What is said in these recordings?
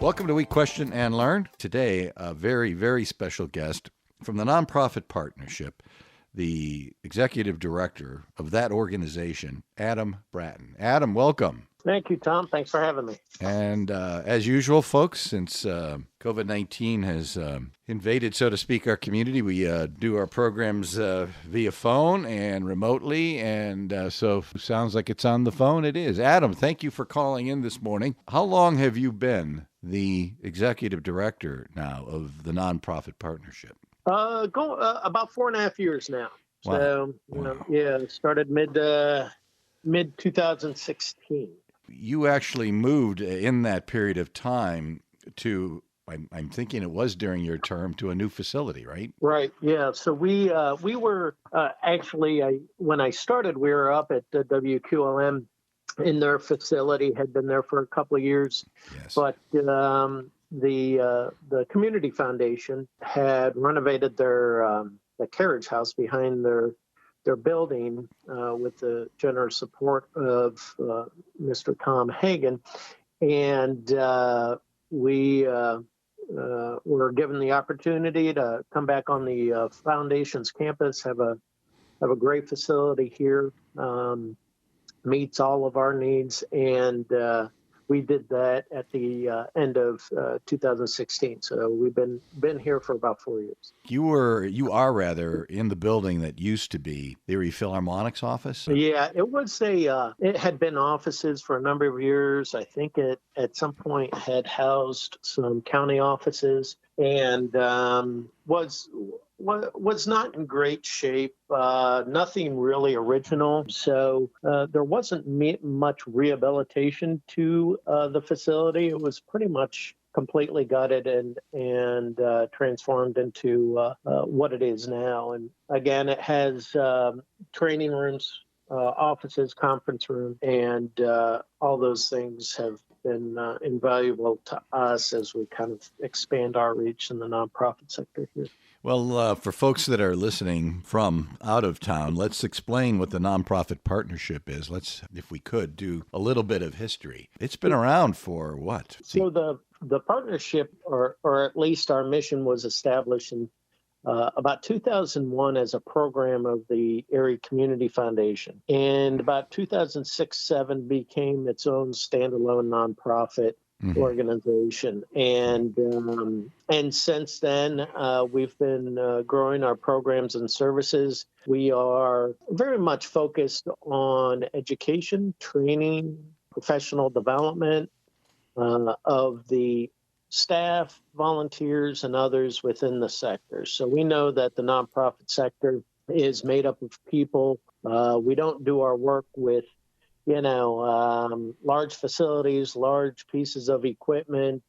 Welcome to We Question and Learn. Today, a very, very special guest from the Nonprofit Partnership, the executive director of that organization, Adam Bratton. Adam, welcome. Thank you, Tom. Thanks for having me. And as usual, folks, since COVID-19 has invaded, so to speak, our community, we do our programs via phone and remotely. And so sounds like it's on the phone. It is. Adam, thank you for calling in this morning. How long have you been the executive director now of the Nonprofit Partnership? About 4.5 years now. Wow. So, started mid 2016. You actually moved in that period of time to, I'm thinking it was during your term, to a new facility, right? Right. Yeah. So we were when I started, we were up at the WQLN in their facility. Had been there for a couple of years. Yes. But the community foundation had renovated their the carriage house behind their building with the generous support of Mr. Tom Hagen, and we were given the opportunity to come back on the foundation's campus, have a great facility here, meets all of our needs, and we did that at the end of 2016. So we've been here for about 4 years. You are rather in the building that used to be the Erie Philharmonic's office? Yeah, it had been offices for a number of years. I think it at some point had housed some county offices and was not in great shape, nothing really original. So there wasn't much rehabilitation to the facility. It was pretty much completely gutted and transformed into what it is now. And again, it has training rooms, offices, conference room, and all those things have been invaluable to us as we kind of expand our reach in the nonprofit sector here. Well, for folks that are listening from out of town, let's explain what the Nonprofit Partnership is. Let's, if we could, do a little bit of history. It's been around for what? So the partnership, or at least our mission, was established in about 2001 as a program of the Erie Community Foundation. And about 2006-07 became its own standalone nonprofit organization. And since then, we've been growing our programs and services. We are very much focused on education, training, professional development of the staff, volunteers, and others within the sector. So we know that the nonprofit sector is made up of people. We don't do our work with large facilities, large pieces of equipment,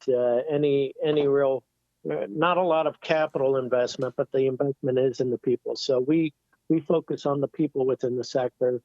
any real, not a lot of capital investment, but the investment is in the people. So we focus on the people within the sector,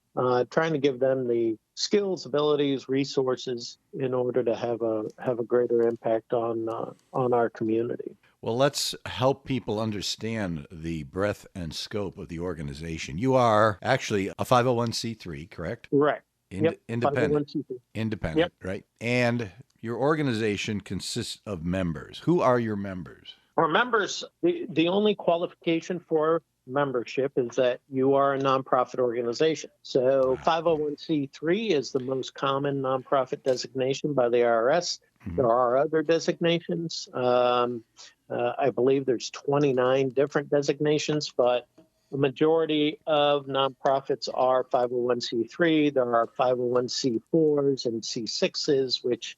trying to give them the skills, abilities, resources in order to have a greater impact on our community. Well, let's help people understand the breadth and scope of the organization. You are actually a 501c3, correct? Correct. Independent, 501c3. Yep. Right? And your organization consists of members. Who are your members? Our members, the only qualification for membership is that you are a nonprofit organization. So 501c3 is the most common nonprofit designation by the IRS. Mm-hmm. There are other designations. I believe there's 29 different designations, but the majority of nonprofits are 501c3. There are 501c4s and C6s, which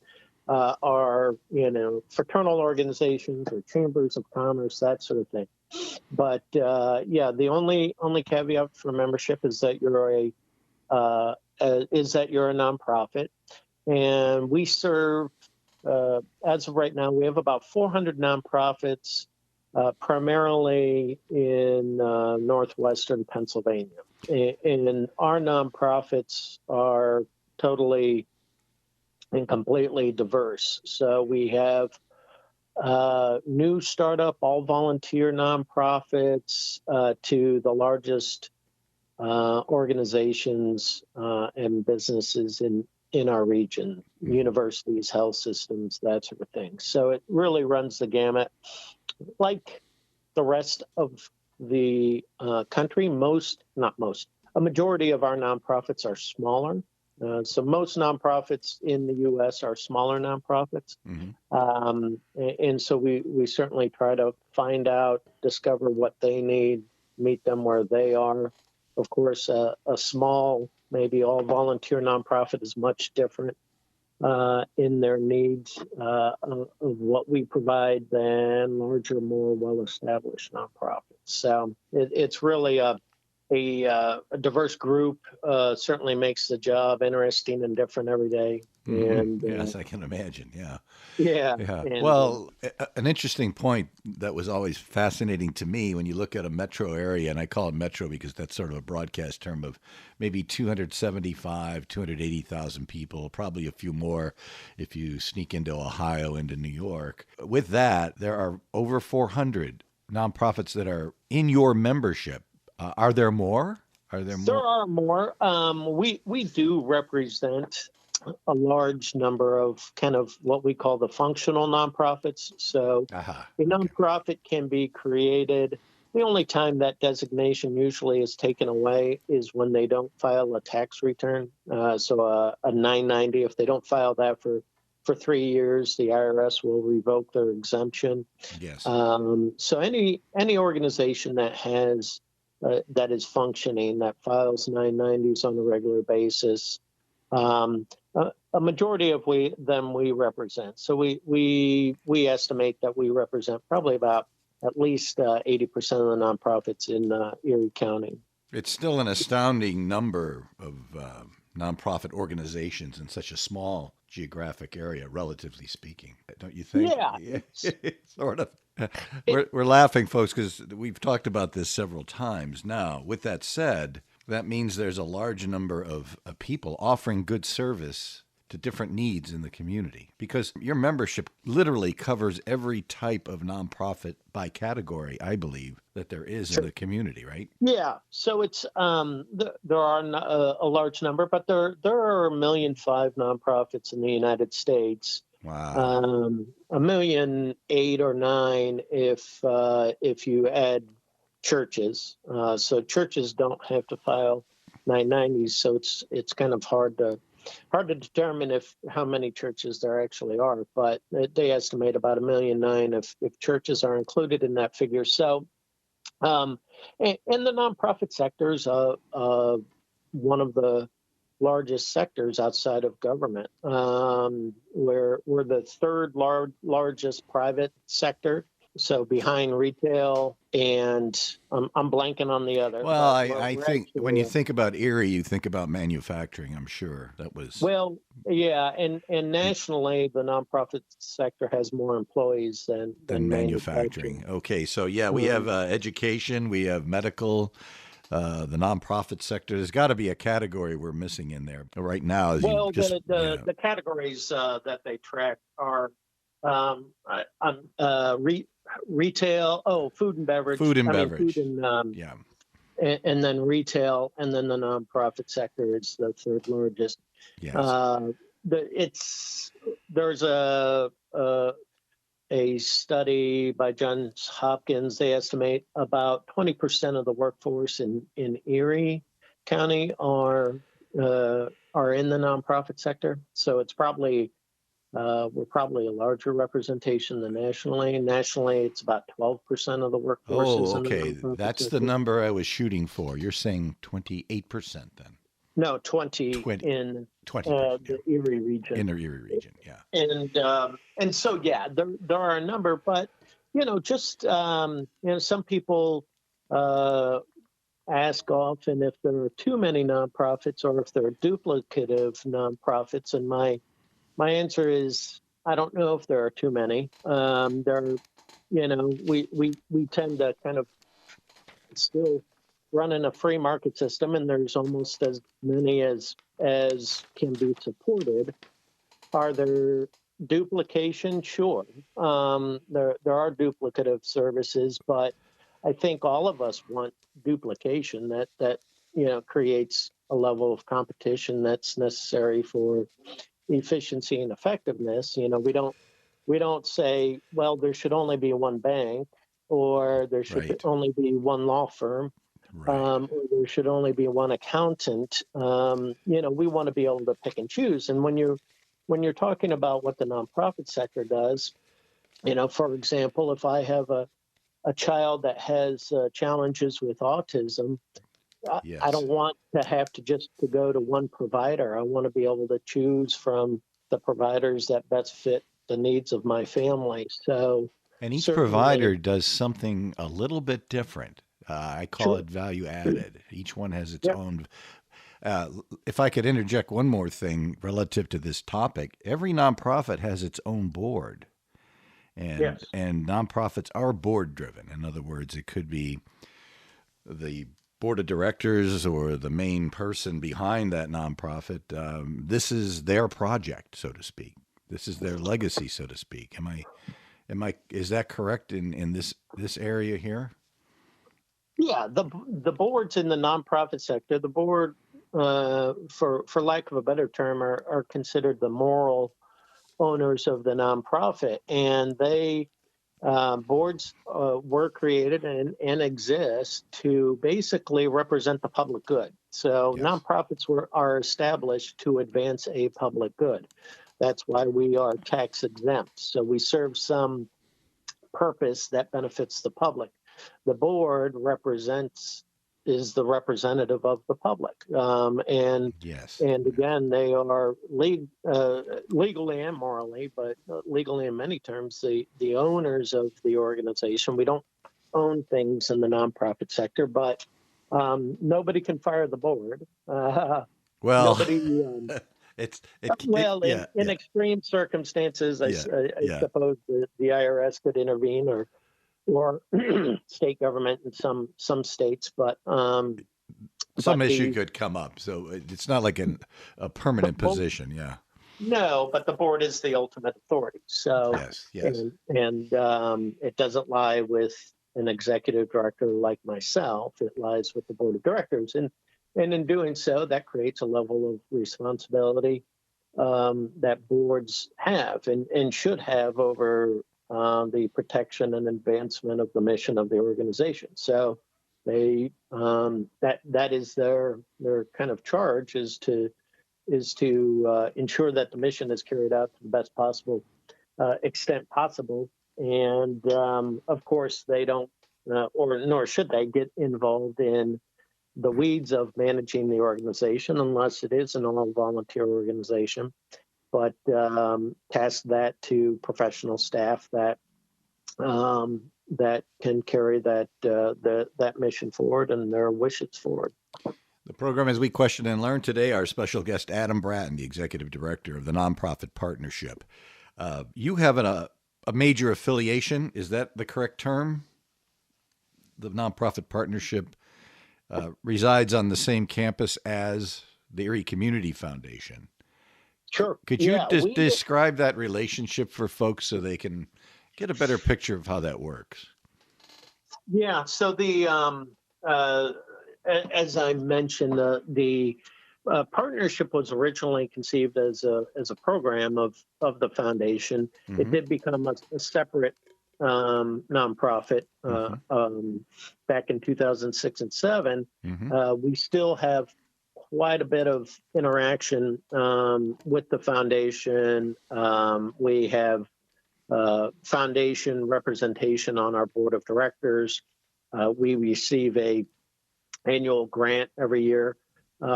are, fraternal organizations or chambers of commerce, that sort of thing. But the only caveat for membership is that you're a nonprofit, and we serve. As of right now, we have about 400 nonprofits, primarily in northwestern Pennsylvania. And our nonprofits are totally and completely diverse. So we have new startup, all volunteer nonprofits to the largest organizations and businesses in our region, universities, health systems, that sort of thing. So it really runs the gamut. Like the rest of the country, a majority of our nonprofits are smaller. So most nonprofits in the U.S. are smaller nonprofits. And so we certainly try to find out, discover what they need, meet them where they are. Of course, a small, maybe all volunteer nonprofit is much different in their needs of what we provide than larger, more well-established nonprofits. So it's really a diverse group. Certainly makes the job interesting and different every day. And yes, I can imagine. Yeah. yeah. And, Well, an interesting point that was always fascinating to me when you look at a metro area, and I call it metro because that's sort of a broadcast term of maybe 280,000 people, probably a few more if you sneak into Ohio, into New York. With that, there are over 400 nonprofits that are in your membership. Are there more? There are more. We do represent a large number of kind of what we call the functional nonprofits. So a nonprofit can be created. The only time that designation usually is taken away is when they don't file a tax return. So a 990, if they don't file that for 3 years, the IRS will revoke their exemption. Yes. So any organization that has that is functioning, that files 990s on a regular basis, a majority of them we represent. So we estimate that we represent probably about at least 80% of the nonprofits in Erie County. It's still an astounding number of nonprofit organizations in such a small geographic area, relatively speaking, don't you think? Yeah. Sort of. We're laughing, folks, because we've talked about this several times now. With that said, that means there's a large number of people offering good service to different needs in the community, because your membership literally covers every type of nonprofit by category, I believe, that there is in the community, right? Yeah. So it's there are a large number, but there are 1.5 million nonprofits in the United States. Wow. 1.8 million or 9 if you add churches. So churches don't have to file 990s, so it's kind of hard to determine how many churches there actually are, but they estimate about 1.9 million if churches are included in that figure. So, and the nonprofit sector is one of the largest sectors outside of government. We're the third largest private sector. So behind retail, and I'm blanking on the other. Well, I think when you think about Erie, you think about manufacturing. I'm sure that was. Well, yeah, and nationally, the nonprofit sector has more employees than manufacturing. Okay, so yeah, we have education, we have medical. The nonprofit sector. There's got to be a category we're missing in there right now. The categories that they track are retail, food and beverage. And then retail, and then the nonprofit sector is the third largest. Yes. There's a study by Johns Hopkins. They estimate about 20% of the workforce in Erie County are in the nonprofit sector. So it's probably we're probably a larger representation than nationally. Nationally, it's about 12% of the workforce. Oh, okay. That's the number I was shooting for. You're saying 28% then? No, 20 in the Erie region. In the Erie region, yeah. And so, yeah, there are a number, but, just, some people ask often if there are too many nonprofits or if there are duplicative nonprofits. And my answer is, I don't know if there are too many. We tend to kind of still run in a free market system, and there's almost as many as can be supported. Are there duplication? Sure. There are duplicative services, but I think all of us want duplication that creates a level of competition that's necessary for efficiency and effectiveness. We don't say, well, there should only be one bank, or there should Right. only be one law firm, Right. or there should only be one accountant. We want to be able to pick and choose. And when you're talking about what the nonprofit sector does, for example, if I have a child that has challenges with autism, I Yes. don't want to have to go to one provider. I want to be able to choose from the providers that best fit the needs of my family. So And each certainly, provider does something a little bit different. I call sure, it value added. Each one has its yeah, own. If I could interject one more thing relative to this topic, every nonprofit has its own board, and yes. and nonprofits are board driven. In other words, it could be the board of directors or the main person behind that nonprofit. This is their project, so to speak. This is their legacy, so to speak. Is that correct in this area here? Yeah, the boards in the nonprofit sector, the board, for lack of a better term, are considered the moral owners of the nonprofit, and they boards were created and exist to basically represent the public good. So Yes. nonprofits are established to advance a public good. That's why we are tax exempt. So we serve some purpose that benefits the public. The board is the representative of the public, Yes. and again, they are legally and morally, but legally in many terms, the owners of the organization. We don't own things in the nonprofit sector, but nobody can fire the board. Well, Nobody. Well, yeah, in yeah, extreme circumstances, yeah, I yeah. suppose the IRS could intervene, or state government in some states, Some but issue the could come up, so it's not like a permanent board, position. Yeah. no, but the board is the ultimate authority. So, Yes. Yes. and it doesn't lie with an executive director like myself. It lies with the board of directors, and in doing so, that creates a level of responsibility that boards have and should have over the protection and advancement of the mission of the organization. So they that is their kind of charge is to ensure that the mission is carried out to the best possible extent possible. And of course, they don't, or nor should they get involved in the weeds of managing the organization unless it is an all volunteer organization, but task that to professional staff that can carry that mission forward and their wishes forward. The program, as we question and learn today, our special guest Adam Bratton, the executive director of the Nonprofit Partnership. You have a major affiliation. Is that the correct term? The Nonprofit Partnership resides on the same campus as the Erie Community Foundation. Sure. Could you Yeah, describe that relationship for folks so they can get a better picture of how that works? yeah. So as I mentioned, the partnership was originally conceived as a program of the foundation. It Mm-hmm. did become a separate nonprofit Mm-hmm. back in 2006 and 7. Mm-hmm. We still have quite a bit of interaction with the foundation. We have foundation representation on our board of directors. We receive a annual grant every year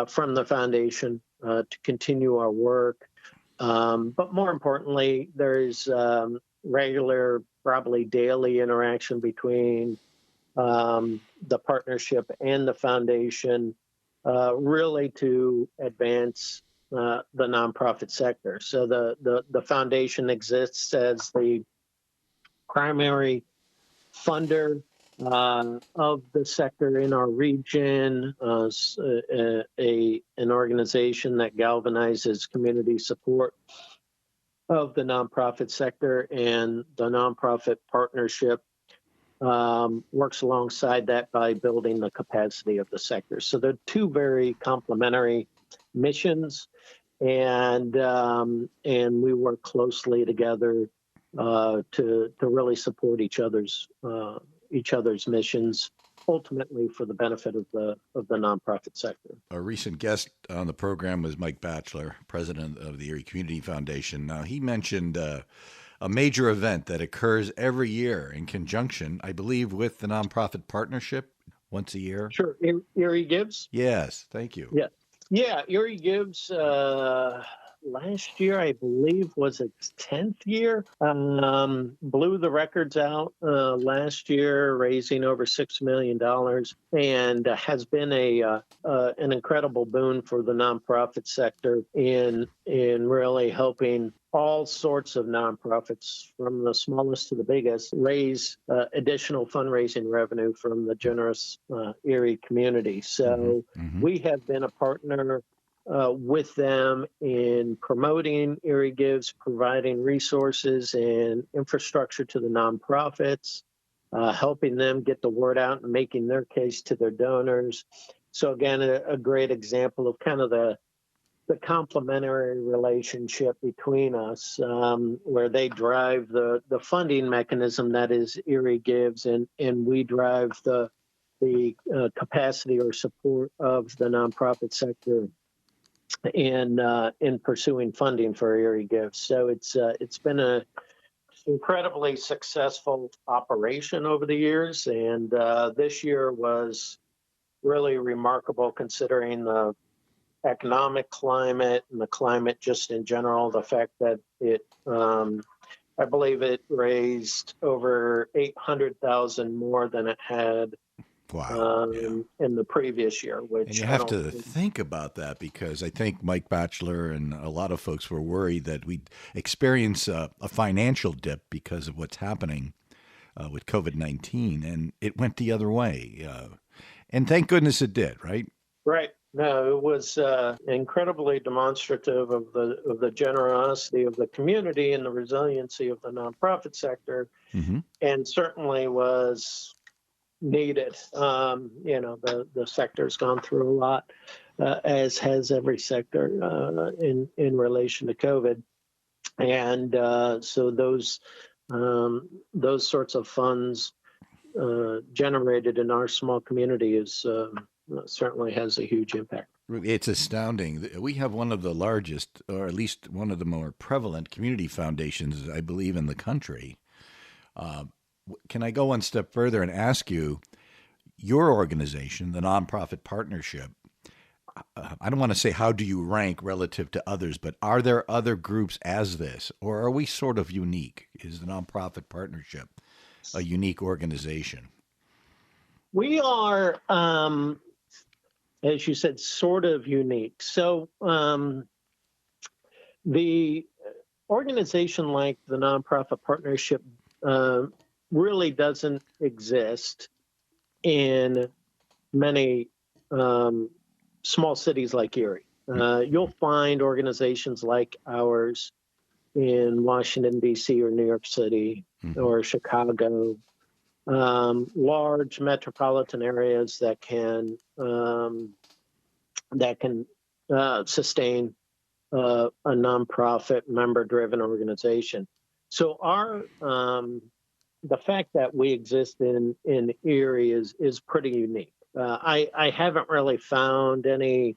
from the foundation to continue our work. But more importantly, there's regular, probably daily interaction between the partnership and the foundation, really to advance the nonprofit sector. So the foundation exists as the primary funder of the sector in our region, an organization that galvanizes community support of the nonprofit sector, and the nonprofit partnership works alongside that by building the capacity of the sector. So they're two very complementary missions, and we work closely together to really support each other's missions, ultimately for the benefit of the nonprofit sector. A recent guest on the program was Mike Batchelor, president of the Erie Community Foundation. Now, he mentioned a major event that occurs every year in conjunction, I believe, with the nonprofit partnership once a year. Sure. Erie Gives? Yes, thank you. Yeah, Erie Gives last year, I believe, was its 10th year. Blew the records out last year, raising over $6 million, and has been an incredible boon for the nonprofit sector in really helping all sorts of nonprofits, from the smallest to the biggest, raise additional fundraising revenue from the generous Erie community. So we have been a partner with them in promoting Erie Gives, providing resources and infrastructure to the nonprofits, helping them get the word out and making their case to their donors. So again, a great example of kind of the complementary relationship between us, where they drive the funding mechanism that is Erie Gives, and we drive the capacity or support of the nonprofit sector in pursuing funding for Erie Gives. So it's been a incredibly successful operation over the years, and this year was really remarkable considering the economic climate and the climate just in general. The fact that I believe it raised over $800,000 more than it had in the previous year. Which and you have to think about that, because I think Mike Batchelor and a lot of folks were worried that we'd experience a financial dip because of what's happening with COVID-19, and it went the other way. And thank goodness it did, right? Right. No, it was incredibly demonstrative of the generosity of the community and the resiliency of the nonprofit sector, and certainly was needed. The sector's gone through a lot, as has every sector in relation to COVID, and so those sorts of funds generated in our small community is certainly has a huge impact. It's astounding. We have one of the largest, or at least one of the more prevalent community foundations, I believe, in the country. Can I go one step further and ask you, your organization, the Nonprofit Partnership, I don't want to say how do you rank relative to others, but are there other groups as this, or are we sort of unique? Is the Nonprofit Partnership a unique organization? We are, as you said, sort of unique. So the organization like the Nonprofit Partnership really doesn't exist in many small cities like Erie. You'll find organizations like ours in Washington, D.C. or New York City or Chicago, large metropolitan areas that can sustain a nonprofit member-driven organization. So the fact that we exist in Erie is pretty unique. I haven't really found any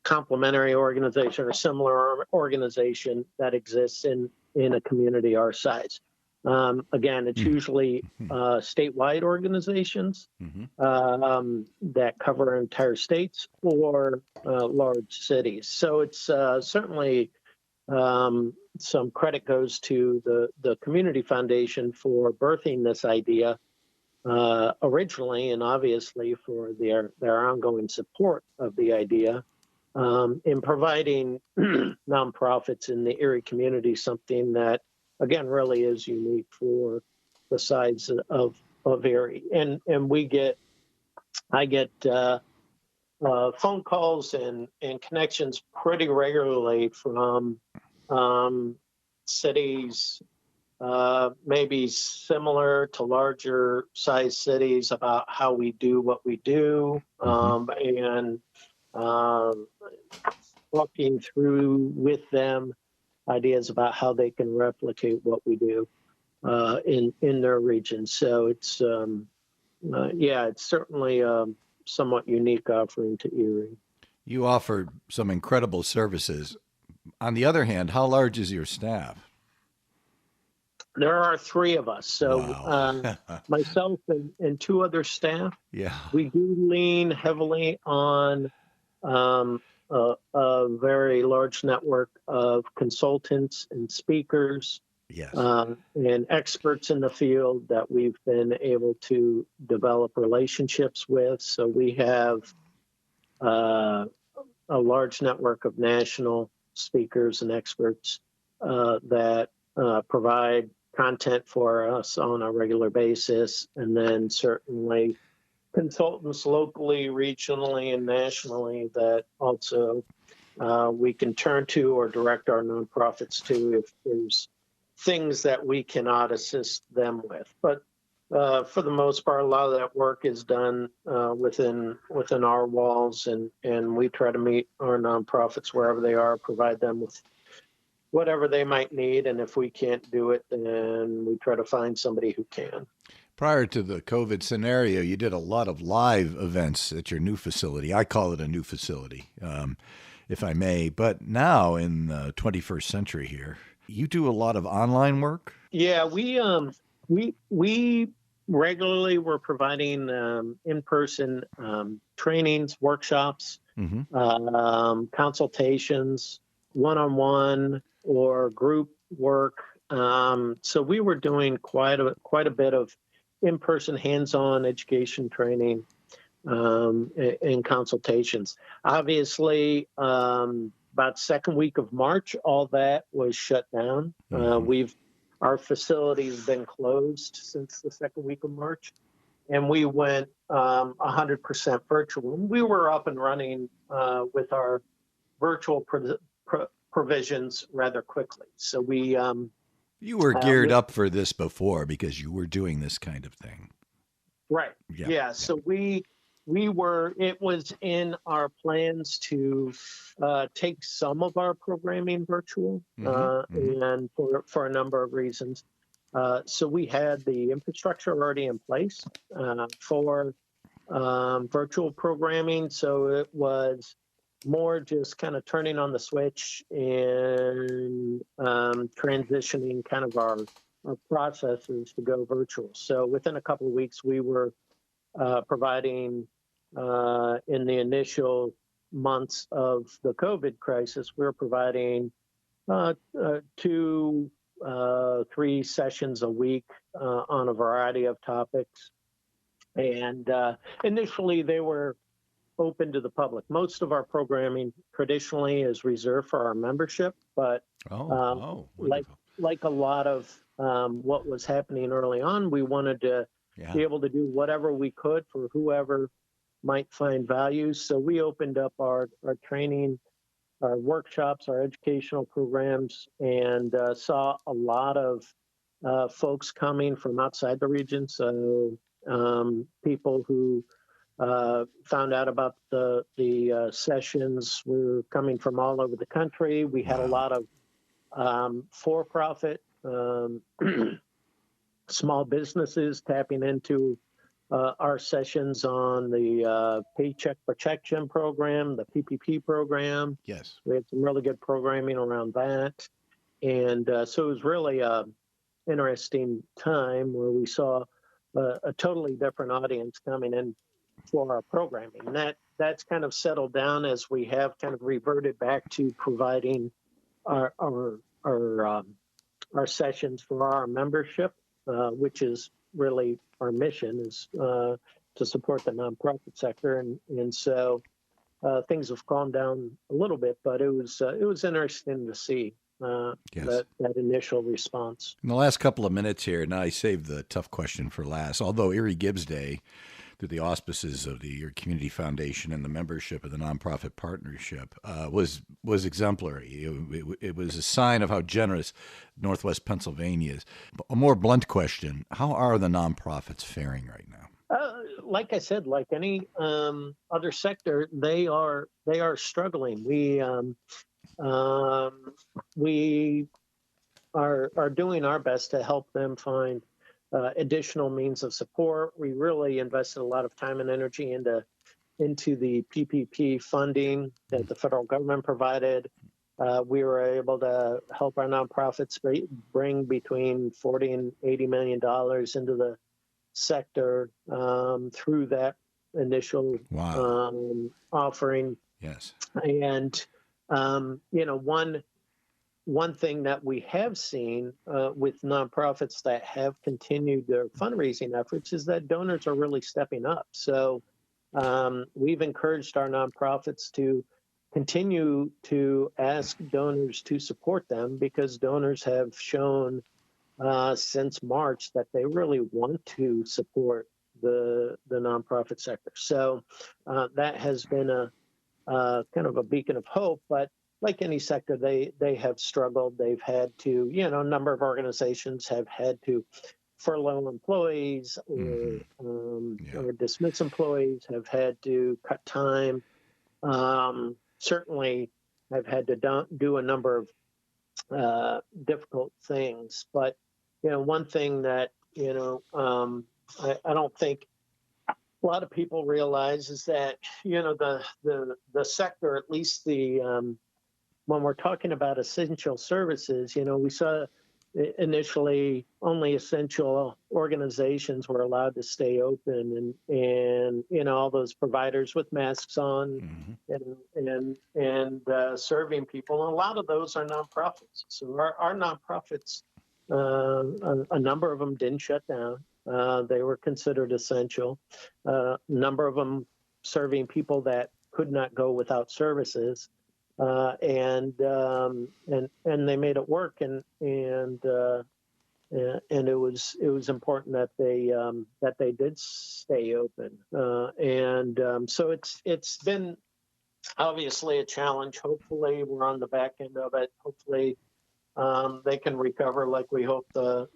complementary organization or similar organization that exists in a community our size. Again, it's usually statewide organizations that cover entire states or large cities. So it's certainly some credit goes to the Community Foundation for birthing this idea originally, and obviously for their ongoing support of the idea in providing nonprofits in the Erie community something that, again, really is unique for the size of Erie. And I get phone calls and connections pretty regularly from cities maybe similar to larger size cities about how we do what we do, and walking through with them ideas about how they can replicate what we do in their region. So it's it's certainly a somewhat unique offering to Erie. You offer some incredible services. On the other hand, how large is your staff? There are 3 of us. So Wow. myself and 2 other staff. Yeah. We do lean heavily on a very large network of consultants and speakers, Yes. and experts in the field that we've been able to develop relationships with. So we have a large network of national speakers and experts that provide content for us on a regular basis, and then certainly consultants locally, regionally, and nationally that also we can turn to or direct our nonprofits to if there's things that we cannot assist them with. But for the most part, a lot of that work is done within our walls, and we try to meet our nonprofits wherever they are, provide them with whatever they might need, and if we can't do it, then we try to find somebody who can. Prior to the COVID scenario, you did a lot of live events at your new facility. I call it a new facility, if I may. But now in the 21st century here, you do a lot of online work? Yeah, we regularly were providing in-person trainings, workshops, consultations, one-on-one or group work. So we were doing quite a bit of in-person hands-on education training and consultations. Obviously, about second week of March, all that was shut down. Our facility's been closed since the second week of March, and we went 100% virtual. We were up and running with our virtual provisions rather quickly. So we you were geared up for this before because you were doing this kind of thing. Right. Yeah. So we were, it was in our plans to take some of our programming virtual and for a number of reasons. So we had the infrastructure already in place for virtual programming. So it was more just kind of turning on the switch and transitioning kind of our processes to go virtual. So within a couple of weeks, we were providing in the initial months of the COVID crisis, we were providing 2, 3 sessions a week on a variety of topics. And initially, they were open to the public. Most of our programming traditionally is reserved for our membership, but like a lot of what was happening early on, we wanted to be able to do whatever we could for whoever might find value. So we opened up our training, our workshops, our educational programs, and saw a lot of folks coming from outside the region. So people who found out about the sessions were coming from all over the country. We had a lot of for-profit small businesses tapping into our sessions on the Paycheck Protection Program, the PPP program. Yes. We had some really good programming around that. And so it was really an interesting time where we saw a totally different audience coming in for our programming. And that's kind of settled down as we have kind of reverted back to providing our sessions for our membership, which is really our mission, is to support the nonprofit sector. And so things have calmed down a little bit, but it was interesting to see that initial response. In the last couple of minutes here, now I saved the tough question for last. Although Erie Gibbs Day through the auspices of your community foundation and the membership of the nonprofit partnership was exemplary. It was a sign of how generous Northwest Pennsylvania is. A more blunt question: how are the nonprofits faring right now? Like I said, like any other sector, they are struggling. We are doing our best to help them find additional means of support. We really invested a lot of time and energy into the PPP funding that the federal government provided. We were able to help our nonprofits bring between $40 and $80 million into the sector through that initial offering. Yes. And one thing that we have seen with nonprofits that have continued their fundraising efforts is that donors are really stepping up. So we've encouraged our nonprofits to continue to ask donors to support them, because donors have shown since March that they really want to support the nonprofit sector. So that has been a kind of a beacon of hope. But like any sector, they have struggled. They've had to, a number of organizations have had to furlough employees or dismiss employees, have had to cut time. Certainly have had to do a number of difficult things. But, one thing that, I don't think a lot of people realize is that, the sector, at least when we're talking about essential services, we saw initially only essential organizations were allowed to stay open, and all those providers with masks on and serving people. And a lot of those are nonprofits. So our nonprofits, a number of them didn't shut down. They were considered essential. A number of them serving people that could not go without services. And they made it work, and it was important that they did stay open, so it's been obviously a challenge. Hopefully we're on the back end of it. Hopefully they can recover like we hope the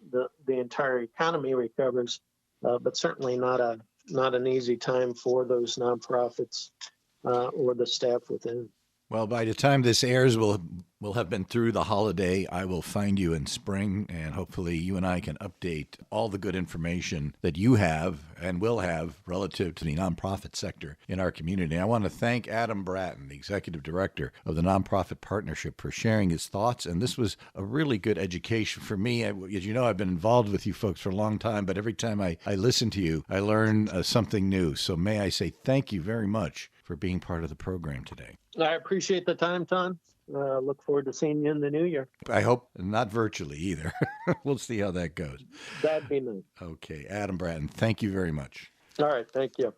entire economy recovers, but certainly not an easy time for those nonprofits or the staff within. Well, by the time this airs, we'll have been through the holiday. I will find you in spring, and hopefully you and I can update all the good information that you have and will have relative to the nonprofit sector in our community. I want to thank Adam Bratton, the Executive Director of the Nonprofit Partnership, for sharing his thoughts. And this was a really good education for me. As you know, I've been involved with you folks for a long time, but every time I listen to you, I learn something new. So may I say thank you very much for being part of the program today. I appreciate the time, Tom. Look forward to seeing you in the new year. I hope not virtually either. We'll see how that goes. That'd be nice. Okay, Adam Bratton, thank you very much. All right, thank you.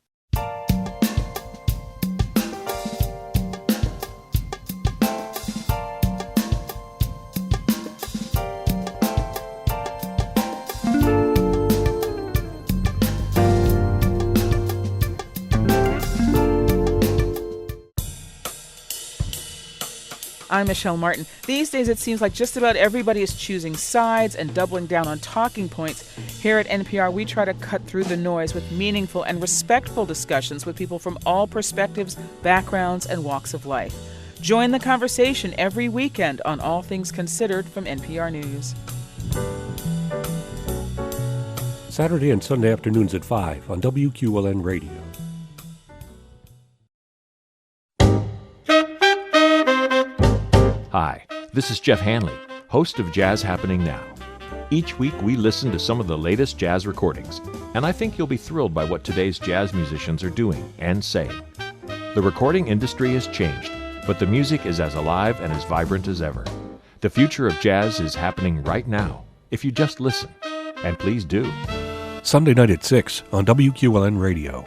I'm Michelle Martin. These days, it seems like just about everybody is choosing sides and doubling down on talking points. Here at NPR, we try to cut through the noise with meaningful and respectful discussions with people from all perspectives, backgrounds, and walks of life. Join the conversation every weekend on All Things Considered from NPR News. Saturday and Sunday afternoons at 5 on WQLN Radio. Hi, this is Jeff Hanley, host of Jazz Happening Now. Each week we listen to some of the latest jazz recordings, and I think you'll be thrilled by what today's jazz musicians are doing and saying. The recording industry has changed, but the music is as alive and as vibrant as ever. The future of jazz is happening right now, if you just listen. And please do. Sunday night at 6 on WQLN Radio.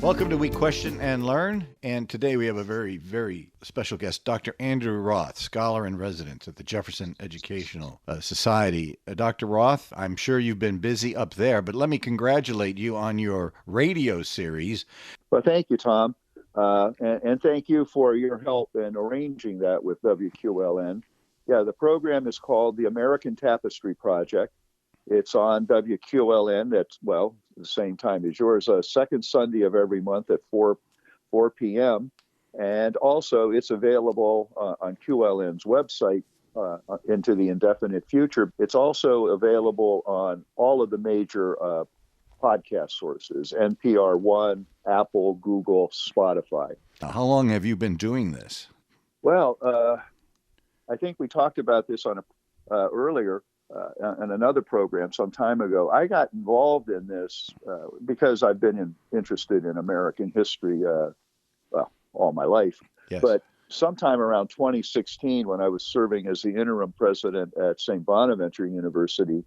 Welcome to We Question and Learn, and today we have a very, very special guest, Dr. Andrew Roth, scholar in residence at the Jefferson Educational Society. Dr. Roth, I'm sure you've been busy up there, but let me congratulate you on your radio series. Well, thank you, Tom, and thank you for your help in arranging that with WQLN. Yeah, the program is called the American Tapestry Project. It's on WQLN at, well, the same time as yours, second Sunday of every month at 4 p.m. And also it's available on QLN's website into the indefinite future. It's also available on all of the major podcast sources, NPR One, Apple, Google, Spotify. How long have you been doing this? Well, I think we talked about this on earlier. In another program some time ago. I got involved in this because I've been interested in American history, all my life. Yes. But sometime around 2016, when I was serving as the interim president at St. Bonaventure University,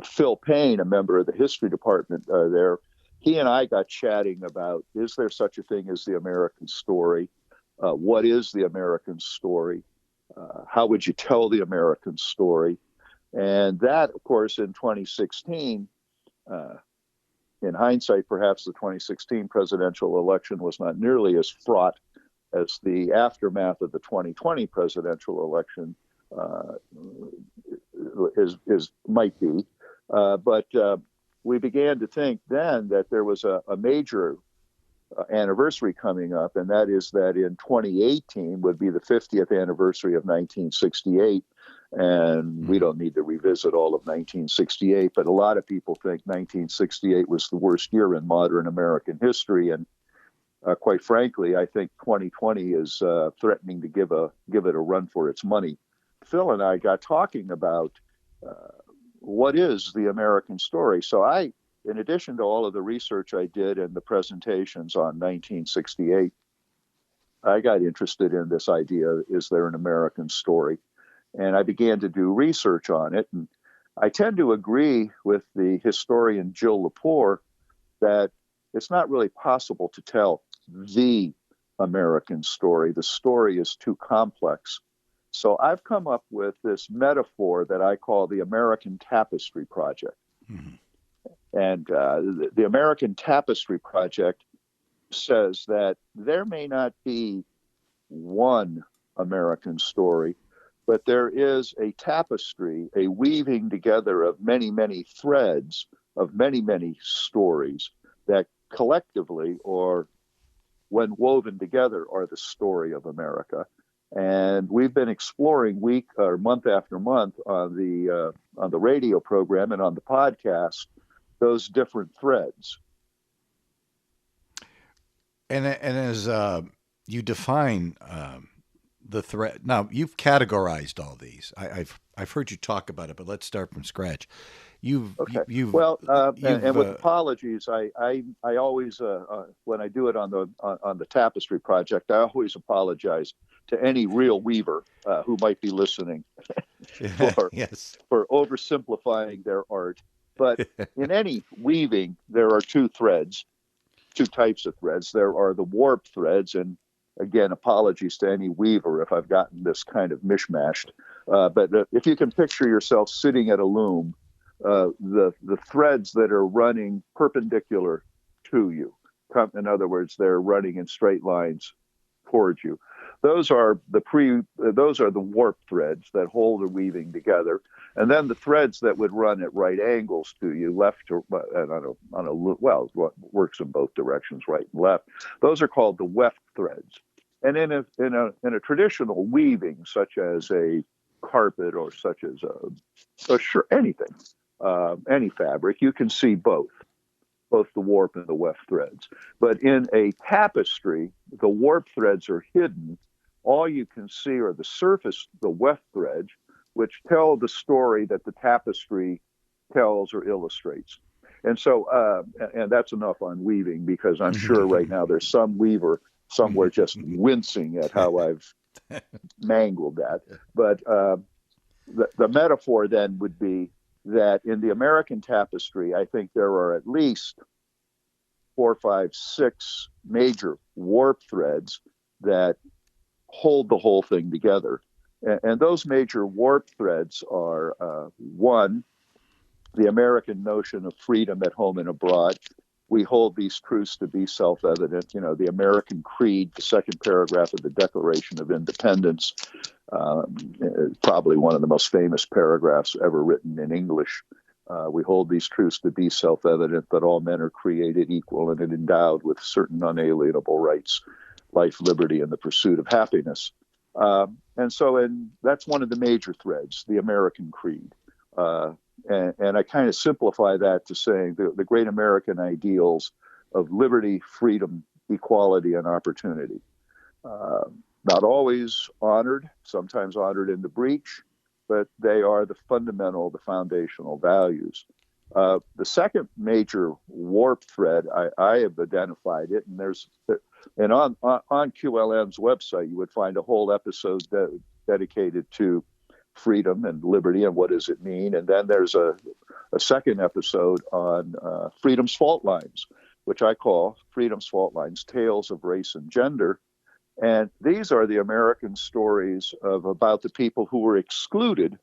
Phil Payne, a member of the history department there, he and I got chatting about, is there such a thing as the American story? What is the American story? How would you tell the American story? And that, of course, in 2016, in hindsight, perhaps the 2016 presidential election was not nearly as fraught as the aftermath of the 2020 presidential election might be. But we began to think then that there was a major anniversary coming up, and that is that in 2018 would be the 50th anniversary of 1968. And we don't need to revisit all of 1968, but a lot of people think 1968 was the worst year in modern American history. And quite frankly, I think 2020 is threatening to give it a run for its money. Phil and I got talking about what is the American story. So I, in addition to all of the research I did and the presentations on 1968, I got interested in this idea, is there an American story? And I began to do research on it. And I tend to agree with the historian Jill Lepore that it's not really possible to tell the American story. The story is too complex. So I've come up with this metaphor that I call the American Tapestry Project. Mm-hmm. And the American Tapestry Project says that there may not be one American story, but there is a tapestry, a weaving together of many, many threads, of many, many stories that collectively, or when woven together, are the story of America. And we've been exploring week or month after month on the radio program and on the podcast those different threads. And as you define the thread. Now, you've categorized all these. I've heard you talk about it, but let's start from scratch. You've with apologies, I always when I do it on the Tapestry Project, I always apologize to any real weaver who might be listening for oversimplifying their art. But in any weaving, there are two types of threads. There are the warp threads, and again, apologies to any weaver if I've gotten this kind of mishmashed. But if you can picture yourself sitting at a loom, the threads that are running perpendicular to you, in other words, they're running in straight lines towards you. Those are the warp threads that hold the weaving together. And then the threads that would run at right angles to you, left to works in both directions, right and left. Those are called the weft threads. And in a traditional weaving, such as a carpet or such as anything, any fabric, you can see both the warp and the weft threads. But in a tapestry, the warp threads are hidden. All you can see are the surface, the weft threads, which tell the story that the tapestry tells or illustrates. And so, and that's enough on weaving, because I'm sure right now there's some weaver somewhere just wincing at how I've mangled that. But the metaphor then would be that in the American tapestry, I think there are at least 4, 5, 6 major warp threads that hold the whole thing together. And those major warp threads are, one, the American notion of freedom at home and abroad. We hold these truths to be self-evident. The American Creed, the second paragraph of the Declaration of Independence, probably one of the most famous paragraphs ever written in English. We hold these truths to be self-evident, that all men are created equal and endowed with certain unalienable rights, life, liberty, and the pursuit of happiness. And that's one of the major threads, the American Creed. And I kind of simplify that to saying the great American ideals of liberty, freedom, equality, and opportunity. Not always honored, sometimes honored in the breach, but they are the foundational values. The second major warp thread, I have identified it, and on QLN's website, you would find a whole episode dedicated to freedom and liberty and what does it mean. And then there's a second episode on freedom's fault lines, which I call Freedom's Fault Lines, Tales of Race and Gender. And these are the American stories about the people who were excluded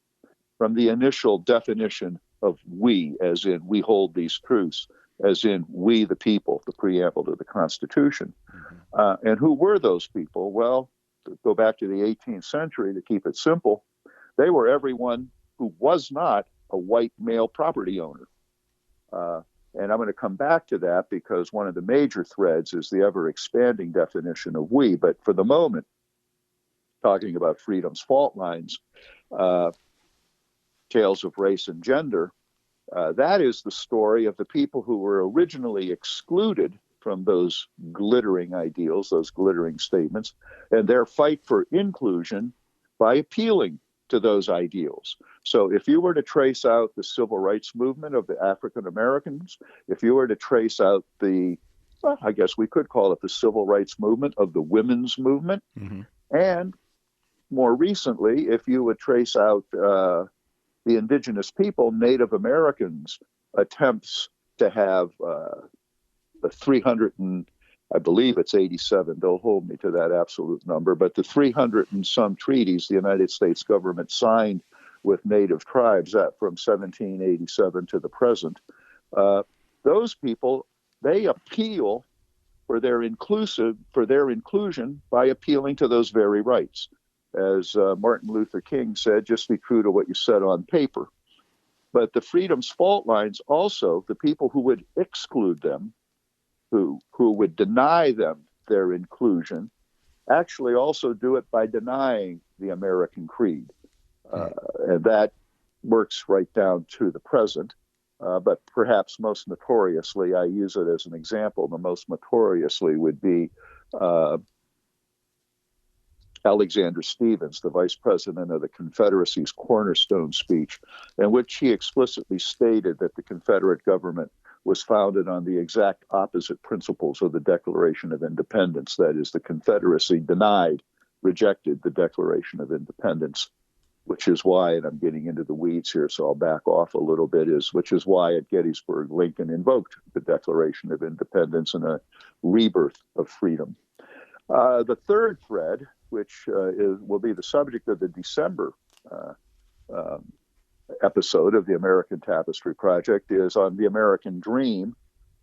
from the initial definition of we, as in we hold these truths, as in we the people, the preamble to the Constitution. And who were those people? Well, to go back to the 18th century to keep it simple, they were everyone who was not a white male property owner. And I'm going to come back to that because one of the major threads is the ever-expanding definition of we. But for the moment, talking about freedom's fault lines, Tales of Race and Gender, that is the story of the people who were originally excluded from those glittering ideals, those glittering statements, and their fight for inclusion by appealing to those ideals. So if you were to trace out the civil rights movement of the African Americans, if you were to trace out I guess we could call it the civil rights movement of the women's movement, and more recently, if you would trace out the indigenous people, Native Americans' attempts to have the 300 and I believe it's 87. Don't hold me to that absolute number, but the 300 and some treaties the United States government signed with Native tribes from 1787 to the present. Those people, they appeal for their inclusion by appealing to those very rights. As Martin Luther King said, just be true to what you said on paper. But the freedom's fault lines also, the people who would exclude them, who would deny them their inclusion, actually also do it by denying the American creed. And that works right down to the present. But perhaps most notoriously, I use it as an example, the most notoriously would be Alexander Stephens, the vice president of the Confederacy's cornerstone speech, in which he explicitly stated that the Confederate government was founded on the exact opposite principles of the Declaration of Independence. That is, the Confederacy rejected the Declaration of Independence, which is why, and I'm getting into the weeds here, so I'll back off a little bit, which is why at Gettysburg, Lincoln invoked the Declaration of Independence in a rebirth of freedom. The third thread, which will be the subject of the December episode of the American Tapestry Project, is on the American Dream.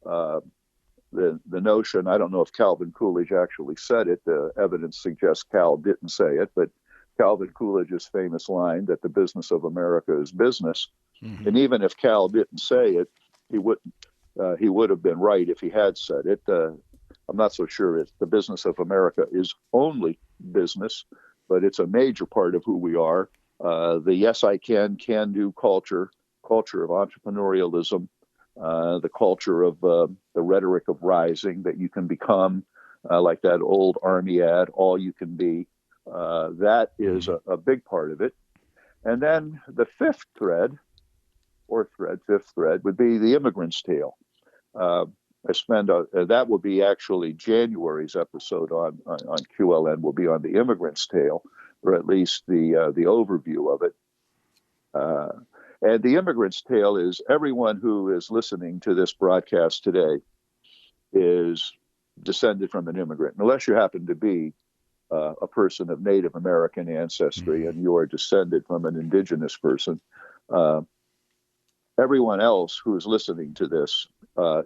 The notion, I don't know if Calvin Coolidge actually said it, the evidence suggests Cal didn't say it, but Calvin Coolidge's famous line that the business of America is business. Mm-hmm. And even if Cal didn't say it, he would have been right if he had said it. I'm not so sure the business of America is only business, but it's a major part of who we are. The yes, I can do culture of entrepreneurialism, the culture of the rhetoric of rising, that you can become, like that old Army ad, all you can be. That is a big part of it. And then the fifth thread would be the immigrant's tale. That will be actually January's episode on QLN will be on the immigrant's tale, or at least the overview of it. And the immigrant's tale is everyone who is listening to this broadcast today is descended from an immigrant, unless you happen to be a person of Native American ancestry and you are descended from an indigenous person. Everyone else who is listening to this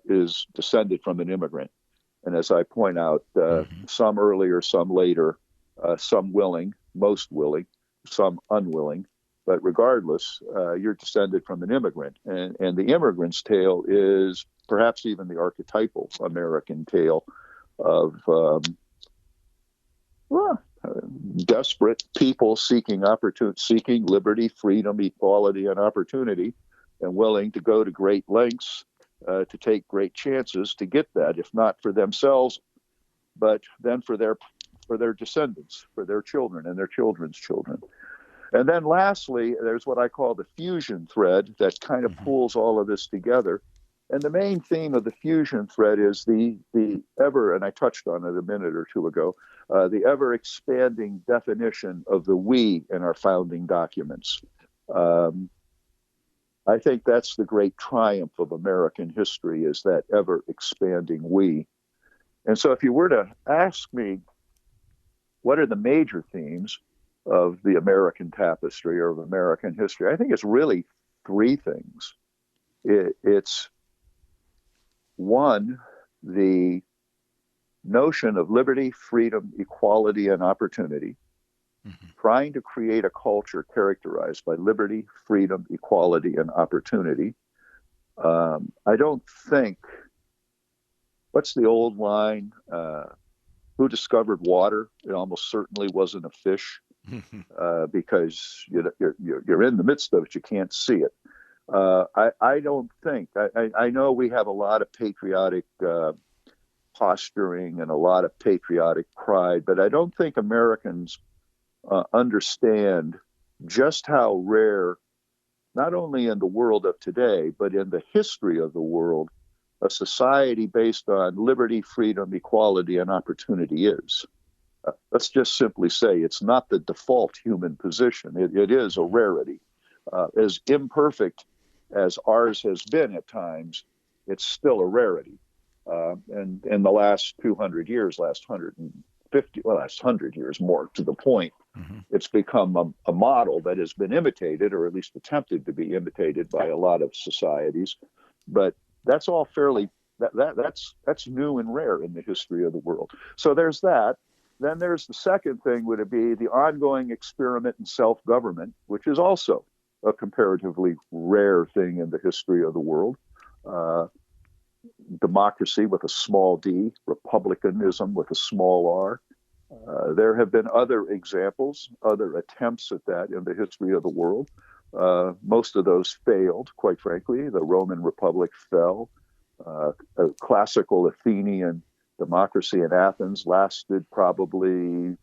is descended from an immigrant. And as I point out, some earlier, some later, some willing, most willing, some unwilling. But regardless, you're descended from an immigrant. And the immigrant's tale is perhaps even the archetypal American tale of desperate people seeking liberty, freedom, equality, and opportunity, and willing to go to great lengths to take great chances to get that, if not for themselves, but then for their descendants, for their children and their children's children. And then lastly, there's what I call the fusion thread that kind of pulls all of this together. And the main theme of the fusion thread is the ever, and I touched on it a minute or two ago, the ever expanding definition of the we in our founding documents. I think that's the great triumph of American history, is that ever expanding we. And so if you were to ask me, what are the major themes of the American tapestry or of American history? I think it's really three things. It's one, the notion of liberty, freedom, equality, and opportunity, trying to create a culture characterized by liberty, freedom, equality, and opportunity. I don't think, what's the old line? Who discovered water? It almost certainly wasn't a fish, because you're in the midst of it, you can't see it. I don't think, I know we have a lot of patriotic posturing and a lot of patriotic pride, but I don't think Americans understand just how rare, not only in the world of today, but in the history of the world, a society based on liberty, freedom, equality, and opportunity is. Let's just simply say it's not the default human position. It is a rarity. As imperfect as ours has been at times, it's still a rarity. And in the last 200 years, last 100 years more to the point, it's become a model that has been imitated, or at least attempted to be imitated, by a lot of societies. But that's all fairly, that's new and rare in the history of the world. So there's that. Then there's the second thing, would it be the ongoing experiment in self-government, which is also a comparatively rare thing in the history of the world. Democracy with a small d, republicanism with a small r. There have been other examples, other attempts at that in the history of the world. Most of those failed, quite frankly. The Roman Republic fell. A classical Athenian democracy in Athens lasted probably,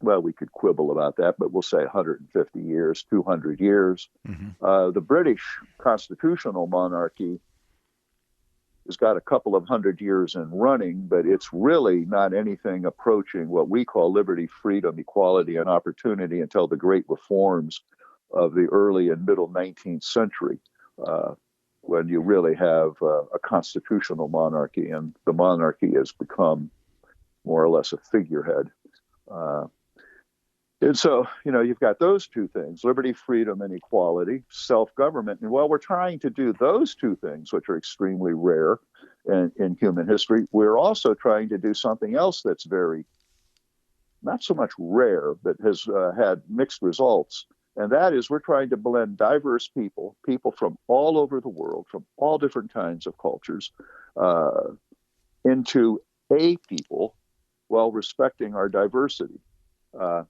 well, we could quibble about that, but we'll say 150 years, 200 years. The British constitutional monarchy has got a couple of hundred years in running, but it's really not anything approaching what we call liberty, freedom, equality, and opportunity until the great reforms of the early and middle 19th century, when you really have a constitutional monarchy, and the monarchy has become more or less a figurehead. And so, you've got those two things, liberty, freedom, and equality, self-government. And while we're trying to do those two things, which are extremely rare in human history, we're also trying to do something else that's very, not so much rare, but has had mixed results. And that is, we're trying to blend diverse people from all over the world, from all different kinds of cultures, into a people while respecting our diversity.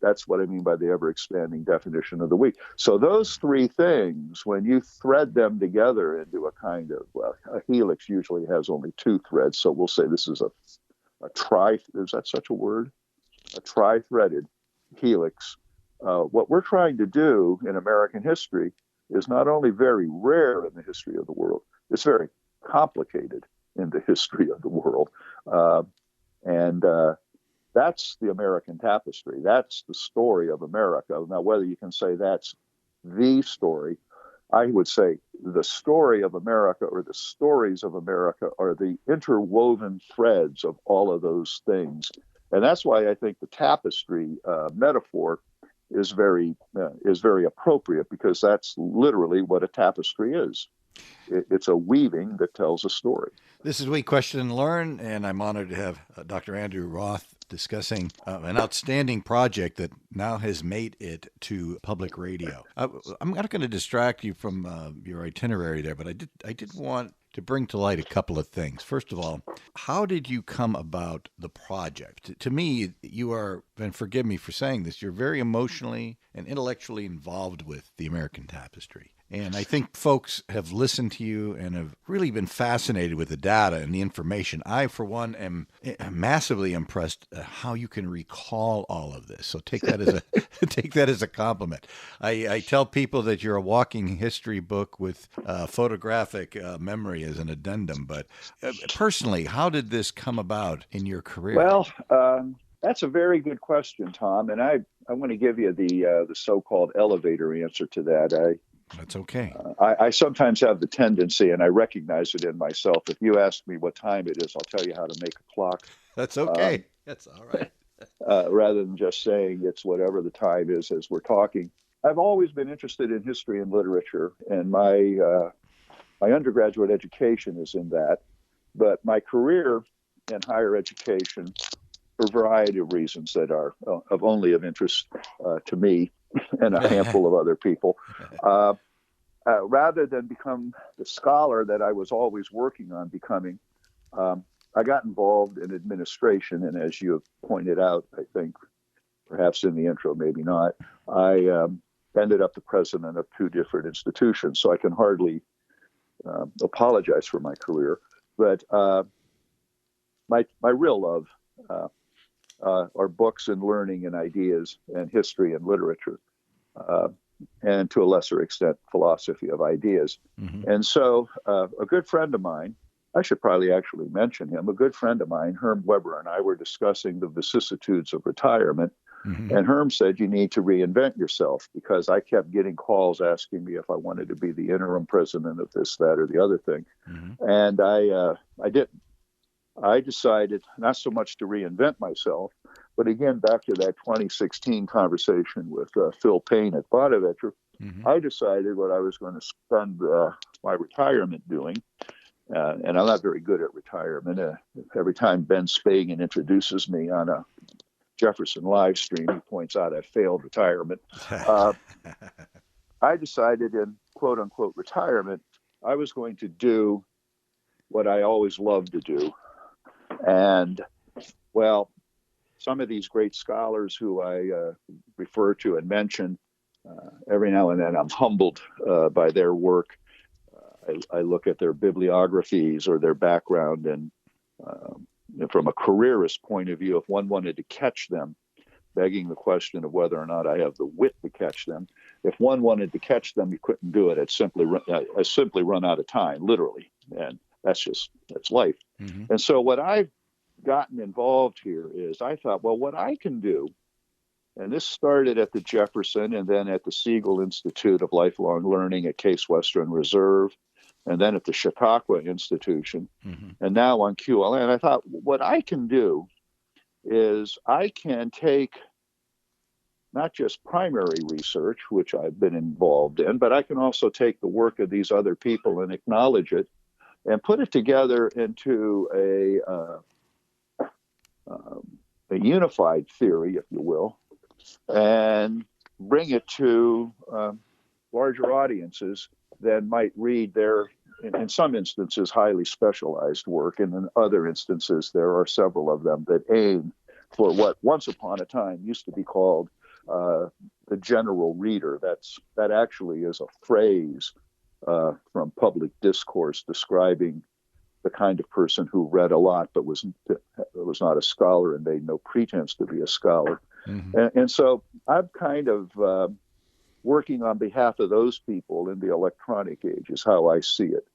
That's what I mean by the ever-expanding definition of the we. So those three things, when you thread them together into a kind of, well, a helix usually has only two threads, so we'll say this is a is that such a word? A tri-threaded helix. What we're trying to do in American history is not only very rare in the history of the world, it's very complicated in the history of the world. And that's the American tapestry. That's the story of America. Now, whether you can say that's the story, I would say the story of America, or the stories of America, are the interwoven threads of all of those things. And that's why I think the tapestry metaphor is very appropriate, because that's literally what a tapestry is. It's a weaving that tells a story. This is We Question and Learn, and I'm honored to have Dr. Andrew Roth discussing an outstanding project that now has made it to public radio. I'm not going to distract you from your itinerary there, but I did want to bring to light a couple of things. First of all, how did you come about the project? To me, you are, and forgive me for saying this, you're very emotionally and intellectually involved with the American Tapestry. And I think folks have listened to you and have really been fascinated with the data and the information. I, for one, am massively impressed at how you can recall all of this. So take that as a take that as a compliment. I tell people that you're a walking history book with photographic memory as an addendum. But personally, how did this come about in your career? Well, that's a very good question, Tom. And I want to give you the so-called elevator answer to that. That's okay. I sometimes have the tendency, and I recognize it in myself. If you ask me what time it is, I'll tell you how to make a clock. That's okay. That's all right. Rather than just saying it's whatever the time is as we're talking. I've always been interested in history and literature, and my undergraduate education is in that. But my career in higher education, for a variety of reasons that are of interest to me and a handful of other people, rather than become the scholar that I was always working on becoming, I got involved in administration. And as you have pointed out, I think perhaps in the intro, maybe not, I ended up the president of two different institutions. So I can hardly apologize for my career. But my real love are books and learning and ideas and history and literature, and to a lesser extent, philosophy of ideas. Mm-hmm. And so a good friend of mine, I should probably actually mention him, a good friend of mine, Herm Weber, and I were discussing the vicissitudes of retirement. Mm-hmm. And Herm said, you need to reinvent yourself, because I kept getting calls asking me if I wanted to be the interim president of this, that, or the other thing. Mm-hmm. And I didn't. I decided not so much to reinvent myself, but again, back to that 2016 conversation with Phil Payne at Bonaventure, mm-hmm. I decided what I was going to spend my retirement doing. And I'm not very good at retirement. Every time Ben Spagan introduces me on a Jefferson live stream, he points out I failed retirement. I decided in quote unquote retirement, I was going to do what I always loved to do. And, well, some of these great scholars who I refer to and mention, every now and then I'm humbled by their work. I look at their bibliographies or their background, and from a careerist point of view, if one wanted to catch them, begging the question of whether or not I have the wit to catch them, if one wanted to catch them, you couldn't do it. I simply run out of time, literally. And that's life. Mm-hmm. And so what I've gotten involved here is I thought, well, what I can do, and this started at the Jefferson and then at the Siegel Institute of Lifelong Learning at Case Western Reserve, and then at the Chautauqua Institution, mm-hmm. and now on QLN. I thought, what I can do is I can take not just primary research, which I've been involved in, but I can also take the work of these other people and acknowledge it and put it together into a unified theory, if you will, and bring it to larger audiences that might read their, in some instances, highly specialized work. And in other instances, there are several of them that aim for what once upon a time used to be called the general reader. That actually is a phrase from public discourse describing the kind of person who read a lot but was not a scholar and made no pretense to be a scholar. Mm-hmm. And so I'm kind of working on behalf of those people in the electronic age is how I see it.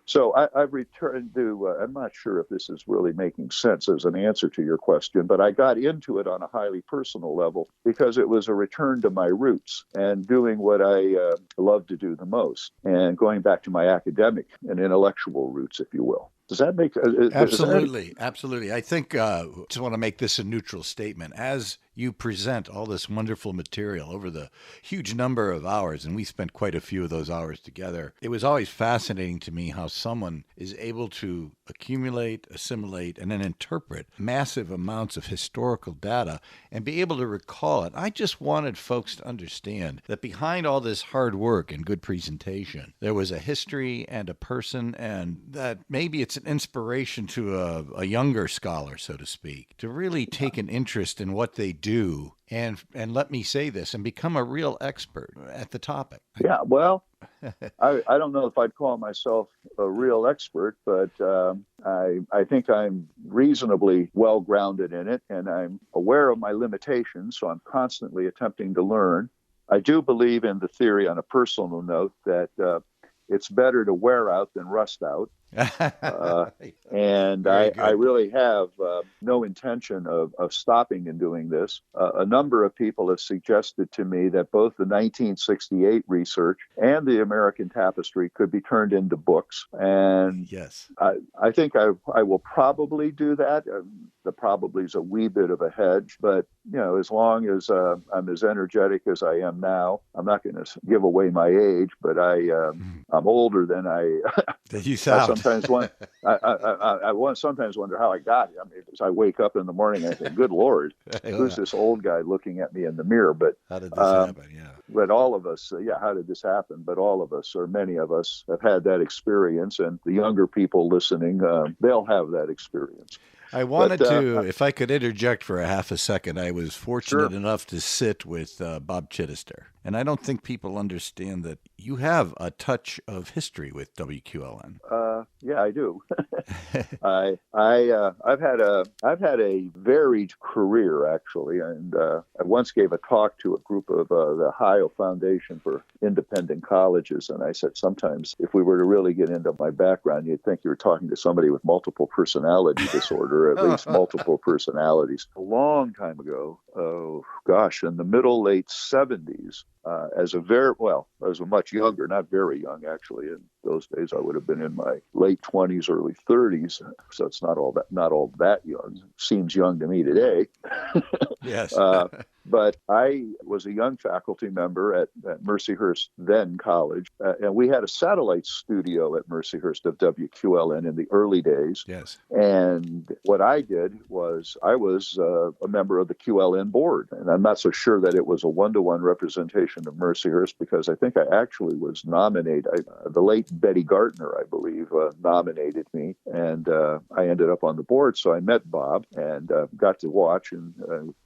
So I've returned to, I'm not sure if this is really making sense as an answer to your question, but I got into it on a highly personal level because it was a return to my roots and doing what I love to do the most and going back to my academic and intellectual roots, if you will. Does that make Absolutely. Absolutely. I think just want to make this a neutral statement. As you present all this wonderful material over the huge number of hours, and we spent quite a few of those hours together, it was always fascinating to me how someone is able to accumulate, assimilate, and then interpret massive amounts of historical data and be able to recall it. I just wanted folks to understand that behind all this hard work and good presentation, there was a history and a person, and that maybe it's an inspiration to a younger scholar, so to speak, to really take an interest in what they do and let me say this, and become a real expert at the topic. Yeah, well, I don't know if I'd call myself a real expert, but I think I'm reasonably well grounded in it, and I'm aware of my limitations, so I'm constantly attempting to learn. I do believe in the theory, on a personal note, that it's better to wear out than rust out. And I really have no intention of stopping and doing this. A number of people have suggested to me that both the 1968 research and the American Tapestry could be turned into books. And yes, I think I will probably do that. The probably is a wee bit of a hedge, but as long as I'm as energetic as I am now, I'm not going to give away my age, but I'm older than I. You sound. I sometimes wonder how I got here. I mean, as I wake up in the morning, I think, "Good Lord, who's this old guy looking at me in the mirror?" But how did this happen? Yeah. But all of us, how did this happen? But all of us, or many of us, have had that experience, and the younger people listening, they'll have that experience. I wanted to, if I could interject for a half a second, I was fortunate enough to sit with Bob Chittister. And I don't think people understand that you have a touch of history with WQLN. Yeah, I do. I've had a varied career, actually, and I once gave a talk to a group of the Ohio Foundation for Independent Colleges, and I said sometimes if we were to really get into my background, you'd think you were talking to somebody with multiple personality disorder, at least multiple personalities. A long time ago, in the late 70s, as a much younger, not very young, actually. In those days, I would have been in my late 20s, early 30s. So it's not all that young. Seems young to me today. Yes. But I was a young faculty member at Mercyhurst then College, and we had a satellite studio at Mercyhurst of WQLN in the early days. Yes. And what I did was I was a member of the QLN board, and I'm not so sure that it was a one-to-one representation of Mercyhurst because I think I actually was nominated. The late Betty Gartner, I believe, nominated me, and I ended up on the board. So I met Bob and got to watch and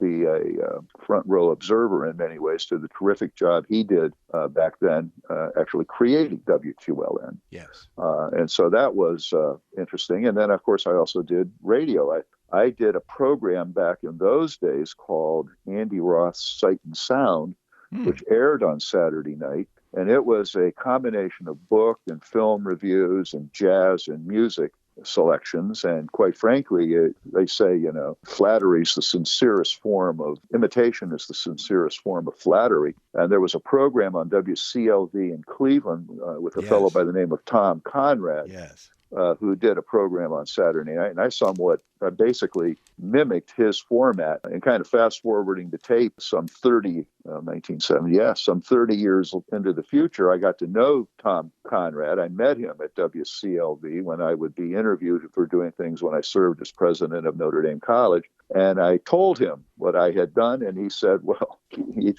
be a front row observer in many ways to the terrific job he did back then, actually creating WQLN. Yes. And so that was interesting. And then, of course, I also did radio. I did a program back in those days called Andy Roth's Sight and Sound, which aired on Saturday night. And it was a combination of book and film reviews and jazz and music selections. And quite frankly, they say, flattery is the sincerest form of imitation is the sincerest form of flattery. And there was a program on WCLV in Cleveland with a fellow by the name of Tom Conrad. Yes. Who did a program on Saturday night, and I somewhat basically mimicked his format and kind of fast-forwarding the tape some 30 years into the future, I got to know Tom Conrad. I met him at WCLV when I would be interviewed for doing things when I served as president of Notre Dame College. And I told him what I had done, and he said, "Well," he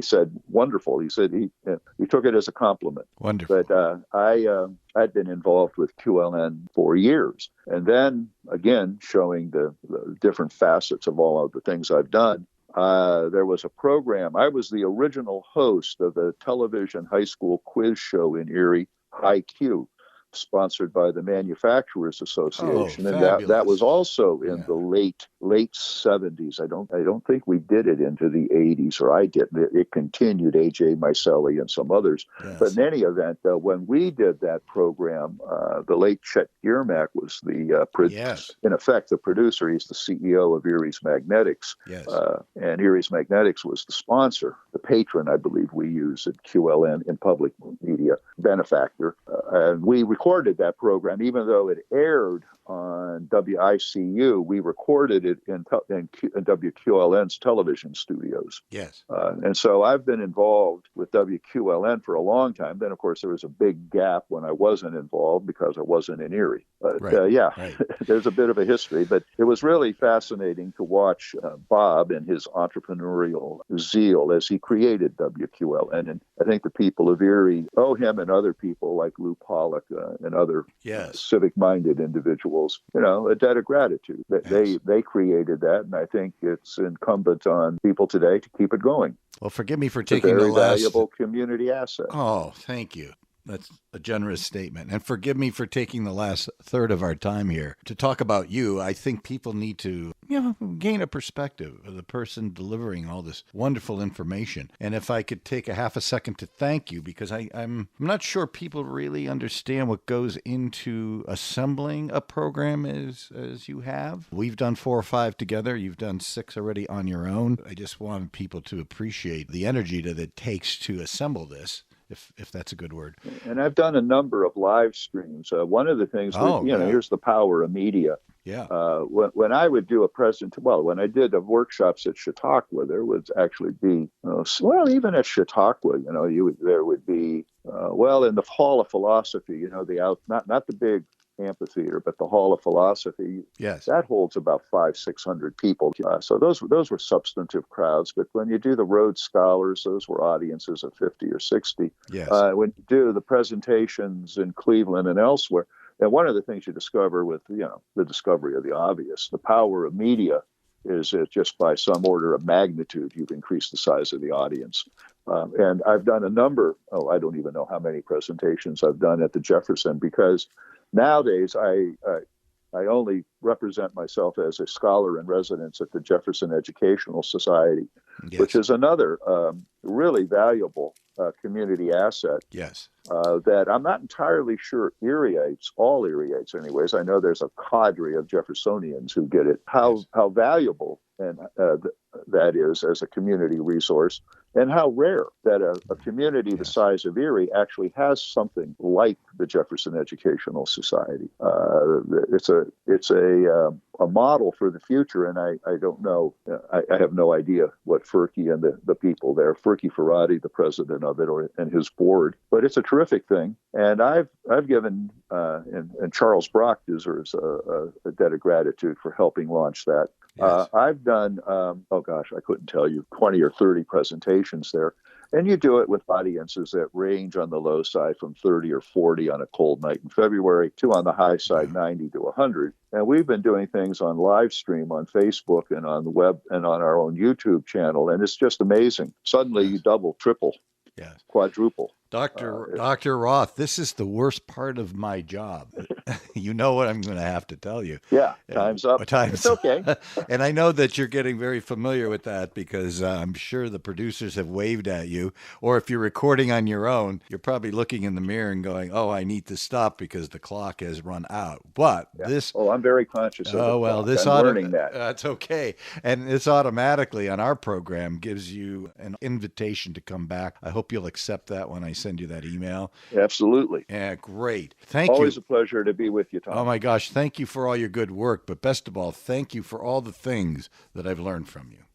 said, "Wonderful." He said he took it as a compliment. Wonderful. But I'd been involved with QLN for years, and then again showing the different facets of all of the things I've done. There was a program. I was the original host of the television high school quiz show in Erie, High Q. sponsored by the Manufacturers Association, and that was fabulous. also in the late 70s. I don't think we did it into the 80s, or I didn't. It continued, A.J. Miceli and some others. Yes. But in any event, when we did that program, the late Chet Giermack was in effect, the producer. He's the CEO of Erie's Magnetics. Yes. And Erie's Magnetics was the sponsor, the patron, I believe we use at QLN in public media, benefactor. And we recorded that program, even though it aired on WICU. We recorded it in WQLN's television studios. Yes. And so I've been involved with WQLN for a long time. Then, of course, there was a big gap when I wasn't involved because I wasn't in Erie. But there's a bit of a history. But it was really fascinating to watch Bob and his entrepreneurial zeal as he created WQLN. And I think the people of Erie owe him and other people like Lou Pollock and other civic-minded individuals, a debt of gratitude. They created that, and I think it's incumbent on people today to keep it going. Well, forgive me for it's taking a very the last valuable community asset. Oh, thank you. That's a generous statement. And forgive me for taking the last third of our time here to talk about you. I think people need to, gain a perspective of the person delivering all this wonderful information. And if I could take a half a second to thank you, because I'm not sure people really understand what goes into assembling a program as you have. We've done 4 or 5 together. You've done 6 already on your own. I just want people to appreciate the energy that it takes to assemble this. If that's a good word. And I've done a number of live streams. One of the things, here's the power of media. Yeah. When I would do when I did workshops at Chautauqua, there would actually be, even at Chautauqua, there would be, in the Hall of Philosophy, not the big amphitheater, but the Hall of Philosophy. Yes, that holds about 500-600 people. So those were substantive crowds. But when you do the Rhodes Scholars, those were audiences of 50 or 60. Yes. When you do the presentations in Cleveland and elsewhere, and one of the things you discover with the discovery of the obvious, the power of media, is just by some order of magnitude, you've increased the size of the audience. And I've done a number. I don't even know how many presentations I've done at the Jefferson, because nowadays, I only represent myself as a scholar in residence at the Jefferson Educational Society, which is another really valuable community asset. Yes. That I'm not entirely sure all Erieates anyways. I know there's a cadre of Jeffersonians who get it. How valuable and that is as a community resource, and how rare that a community the size of Erie actually has something like the Jefferson Educational Society. It's a model for the future, and I don't know. I have no idea what Furky and the people there, Furky Ferrati, the president of it, and his board, but it's a terrific thing. And I've given, and Charles Brock deserves a debt of gratitude for helping launch that. Yes. I've done, I couldn't tell you, 20 or 30 presentations there. And you do it with audiences that range on the low side from 30 or 40 on a cold night in February to on the high side, 90 to 100. And we've been doing things on live stream on Facebook and on the web and on our own YouTube channel. And it's just amazing. Suddenly you double, triple, quadruple. Dr. Roth, this is the worst part of my job. You know what I'm going to have to tell you. Yeah, time's up. It's okay. And I know that you're getting very familiar with that because I'm sure the producers have waved at you. Or if you're recording on your own, you're probably looking in the mirror and going, I need to stop because the clock has run out. But this... I'm very conscious of the clock. I'm learning that. That's okay. And this automatically on our program gives you an invitation to come back. I hope you'll accept that when I send you that email. Absolutely. Yeah, great. Thank you. Always a pleasure to be with you, Tom. Oh my gosh, thank you for all your good work, but best of all, thank you for all the things that I've learned from you.